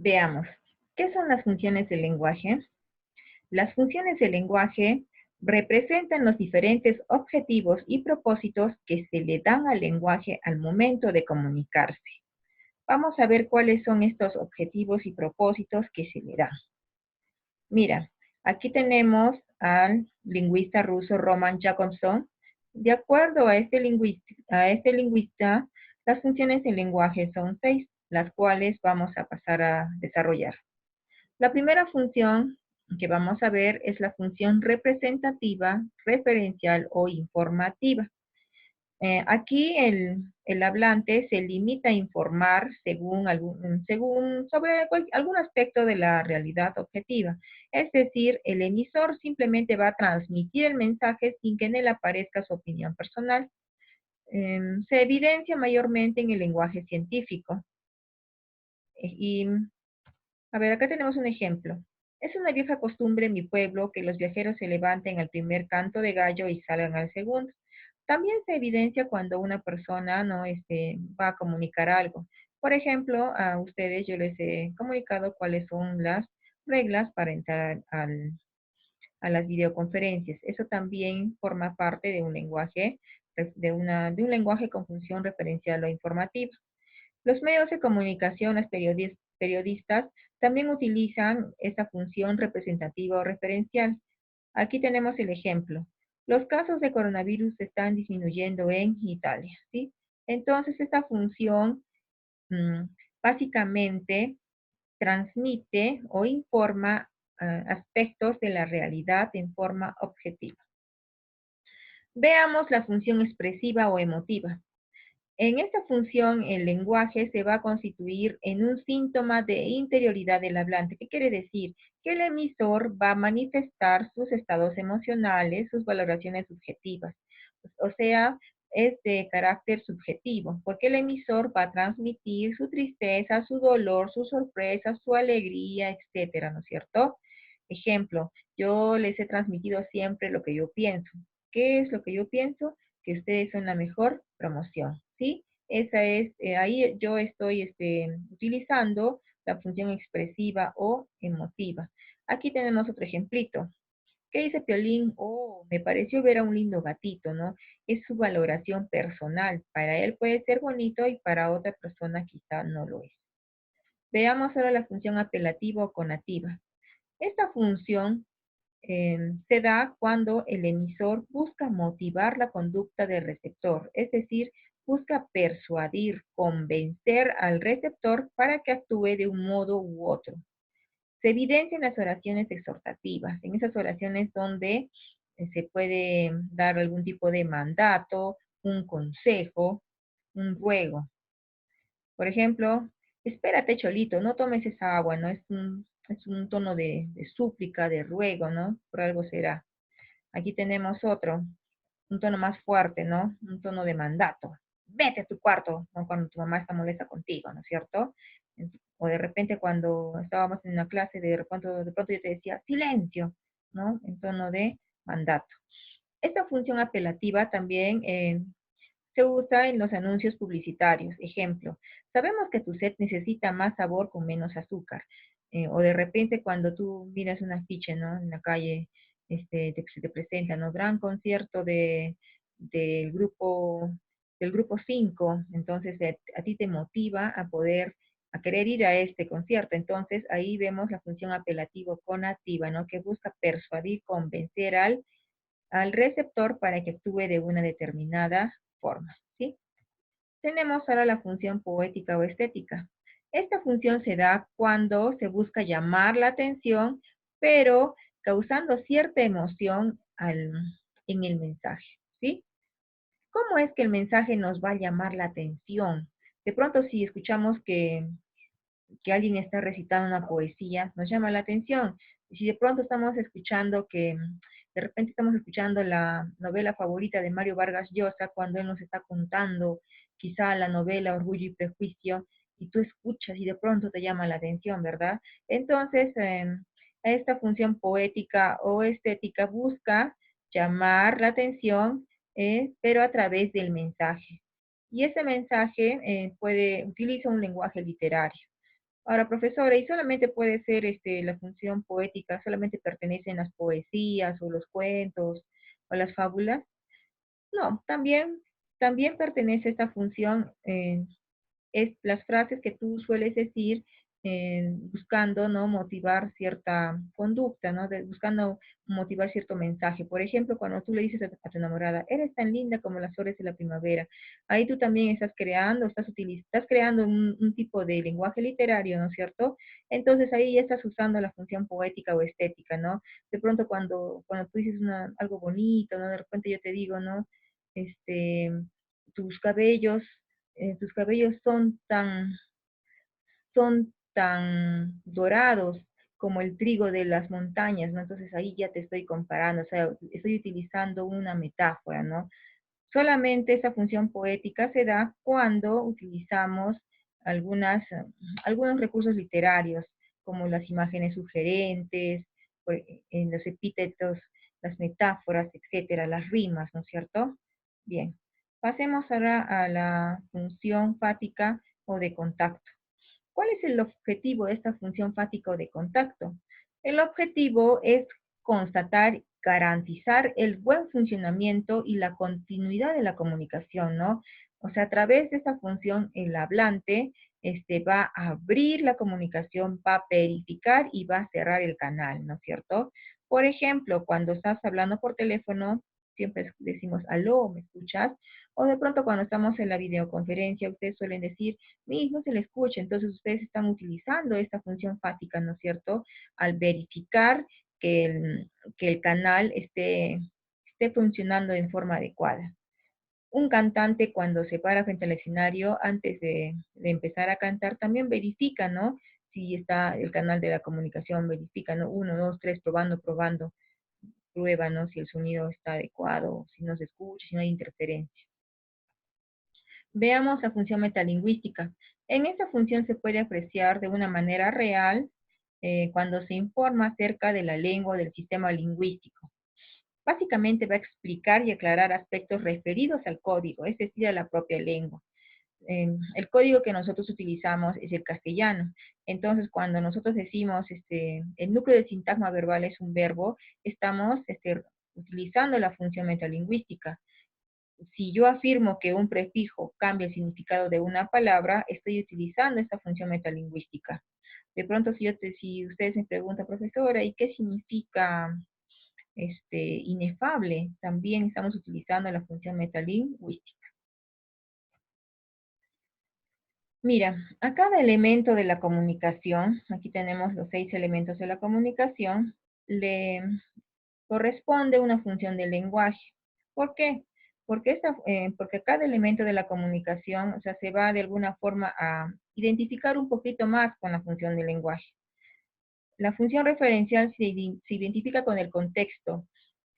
Veamos, ¿qué son las funciones del lenguaje? Las funciones del lenguaje representan los diferentes objetivos y propósitos que se le dan al lenguaje al momento de comunicarse. Vamos a ver cuáles son estos objetivos y propósitos que se le dan. Mira, aquí tenemos al lingüista ruso Roman Jakobson. De acuerdo a este lingüista, las funciones del lenguaje son 6, las cuales vamos a pasar a desarrollar. La primera función que vamos a ver es la función representativa, referencial o informativa. Aquí el hablante se limita a informar sobre algún aspecto de la realidad objetiva. Es decir, el emisor simplemente va a transmitir el mensaje sin que en él aparezca su opinión personal. Se evidencia mayormente en el lenguaje científico. Y, a ver, acá tenemos un ejemplo. Es una vieja costumbre en mi pueblo que los viajeros se levanten al primer canto de gallo y salgan al segundo. También se evidencia cuando una persona no va a comunicar algo. Por ejemplo, a ustedes yo les he comunicado cuáles son las reglas para entrar a las videoconferencias. Eso también forma parte de un lenguaje, de un lenguaje con función referencial o informativa. Los medios de comunicación, los periodistas, también utilizan esta función representativa o referencial. Aquí tenemos el ejemplo. Los casos de coronavirus están disminuyendo en Italia, ¿sí? Entonces, esta función mm, básicamente transmite o informa aspectos de la realidad en forma objetiva. Veamos la función expresiva o emotiva. En esta función, el lenguaje se va a constituir en un síntoma de interioridad del hablante. ¿Qué quiere decir? Que el emisor va a manifestar sus estados emocionales, sus valoraciones subjetivas. O sea, es de carácter subjetivo, porque el emisor va a transmitir su tristeza, su dolor, su sorpresa, su alegría, etcétera, ¿no es cierto? Ejemplo, yo les he transmitido siempre lo que yo pienso. ¿Qué es lo que yo pienso? Que ustedes son la mejor promoción, ¿sí? Esa es, ahí yo estoy utilizando la función expresiva o emotiva. Aquí tenemos otro ejemplito. ¿Qué dice Piolín? Oh, me pareció ver a un lindo gatito, ¿no? Es su valoración personal. Para él puede ser bonito y para otra persona quizá no lo es. Veamos ahora la función apelativa o conativa. Esta función se da cuando el emisor busca motivar la conducta del receptor, es decir, busca persuadir, convencer al receptor para que actúe de un modo u otro. Se evidencia en las oraciones exhortativas, en esas oraciones donde se puede dar algún tipo de mandato, un consejo, un ruego. Por ejemplo, espérate, Cholito, no tomes esa agua, ¿no? Es un tono de súplica, de ruego, ¿no? Por algo será. Aquí tenemos otro, un tono más fuerte, ¿no? Un tono de mandato. Vete a tu cuarto, ¿no? Cuando tu mamá está molesta contigo, ¿no es cierto? O de repente cuando estábamos en una clase, de pronto yo te decía, silencio, ¿no? En tono de mandato. Esta función apelativa también se usa en los anuncios publicitarios. Ejemplo, sabemos que tu set necesita más sabor con menos azúcar. O de repente cuando tú miras un afiche, ¿no? En la calle, se te presenta, ¿no? Gran concierto del grupo, del grupo 5. Entonces a ti te motiva a querer ir a este concierto. Entonces ahí vemos la función apelativo-conativa, ¿no? Que busca persuadir, convencer al receptor para que actúe de una determinada forma, ¿sí? Tenemos ahora la función poética o estética. Esta función se da cuando se busca llamar la atención, pero causando cierta emoción en el mensaje, ¿sí? ¿Cómo es que el mensaje nos va a llamar la atención? De pronto, si escuchamos que alguien está recitando una poesía, nos llama la atención. Y si de pronto estamos escuchando de repente estamos escuchando la novela favorita de Mario Vargas Llosa, cuando él nos está contando quizá la novela Orgullo y Prejuicio, y tú escuchas y de pronto te llama la atención, ¿verdad? Entonces, esta función poética o estética busca llamar la atención, pero a través del mensaje. Y ese mensaje utiliza un lenguaje literario. Ahora, profesora, ¿y solamente puede ser la función poética, solamente pertenecen las poesías o los cuentos o las fábulas? No, también pertenece esta función es las frases que tú sueles decir buscando, ¿no? Motivar cierta conducta, ¿no? Buscando motivar cierto mensaje. Por ejemplo, cuando tú le dices a tu enamorada, eres tan linda como las flores de la primavera, ahí tú también estás creando, estás creando un tipo de lenguaje literario, ¿no es cierto? Entonces ahí ya estás usando la función poética o estética, ¿no? De pronto cuando tú dices algo bonito, ¿no? De repente yo te digo, ¿no? Este, tus cabellos tus cabellos son tan dorados como el trigo de las montañas, ¿no? Entonces ahí ya te estoy comparando, o sea, estoy utilizando una metáfora, ¿no? Solamente esa función poética se da cuando utilizamos algunos recursos literarios, como las imágenes sugerentes, pues, en los epítetos, las metáforas, etcétera, las rimas, ¿no es cierto? Bien, pasemos ahora a la función fática o de contacto. ¿Cuál es el objetivo de esta función fática o de contacto? El objetivo es constatar, garantizar el buen funcionamiento y la continuidad de la comunicación, ¿no? O sea, a través de esta función, el hablante va a abrir la comunicación, va a verificar y va a cerrar el canal, ¿no es cierto? Por ejemplo, cuando estás hablando por teléfono, siempre decimos, aló, ¿me escuchas? O de pronto cuando estamos en la videoconferencia, ustedes suelen decir, no se le escucha, entonces ustedes están utilizando esta función fática, ¿no es cierto? Al verificar que el canal esté funcionando en forma adecuada. Un cantante cuando se para frente al escenario, antes de empezar a cantar, también verifica, ¿no? Si está el canal de la comunicación, verifica, ¿no? Uno, dos, tres, probando, probando, prueba, ¿no? Si el sonido está adecuado, si no se escucha, si no hay interferencia. Veamos la función metalingüística. En esta función se puede apreciar de una manera real cuando se informa acerca de la lengua o del sistema lingüístico. Básicamente va a explicar y aclarar aspectos referidos al código, es decir, a la propia lengua. El código que nosotros utilizamos es el castellano. Entonces, cuando nosotros decimos el núcleo del sintagma verbal es un verbo, estamos utilizando la función metalingüística. Si yo afirmo que un prefijo cambia el significado de una palabra, estoy utilizando esta función metalingüística. De pronto, si ustedes me preguntan, profesora, ¿y qué significa inefable? También estamos utilizando la función metalingüística. Mira, a cada elemento de la comunicación, aquí tenemos los 6 elementos de la comunicación, le corresponde una función del lenguaje. ¿Por qué? Porque cada elemento de la comunicación, o sea, se va de alguna forma a identificar un poquito más con la función del lenguaje. La función referencial se identifica con el contexto,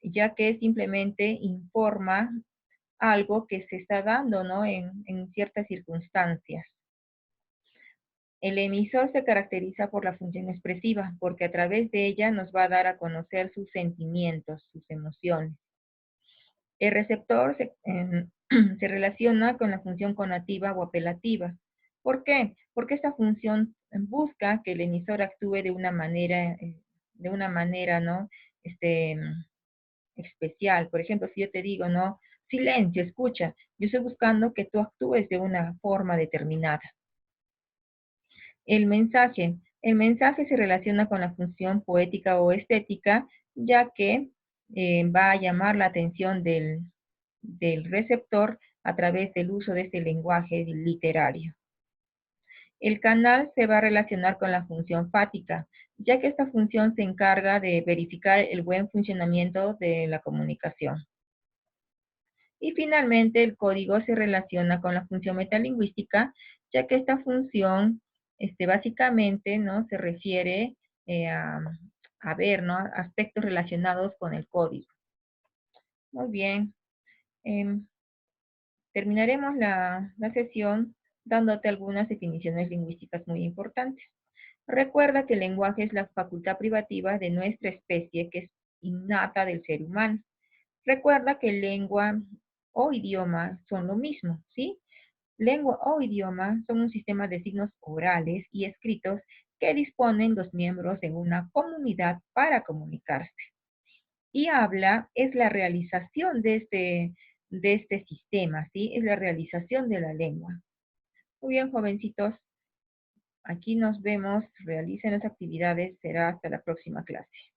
ya que simplemente informa algo que se está dando, ¿no? En ciertas circunstancias. El emisor se caracteriza por la función expresiva, porque a través de ella nos va a dar a conocer sus sentimientos, sus emociones. El receptor se relaciona con la función conativa o apelativa. ¿Por qué? Porque esta función busca que el emisor actúe de una manera, ¿no? Este, especial. Por ejemplo, si yo te digo, ¿no? Silencio, escucha. Yo estoy buscando que tú actúes de una forma determinada. El mensaje se relaciona con la función poética o estética, ya que va a llamar la atención del receptor a través del uso de este lenguaje literario. El canal se va a relacionar con la función fática, ya que esta función se encarga de verificar el buen funcionamiento de la comunicación. Y finalmente, el código se relaciona con la función metalingüística, ya que esta función, básicamente, ¿no? Se refiere eh, a, a ver, ¿no? Aspectos relacionados con el código. Muy bien. Em, terminaremos la sesión dándote algunas definiciones lingüísticas muy importantes. Recuerda que el lenguaje es la facultad privativa de nuestra especie que es innata del ser humano. Recuerda que lengua o idioma son lo mismo, ¿sí? Lengua o idioma son un sistema de signos orales y escritos que disponen los miembros de una comunidad para comunicarse. Y habla es la realización de este sistema, ¿sí? Es la realización de la lengua. Muy bien, jovencitos. Aquí nos vemos. Realicen las actividades. Será hasta la próxima clase.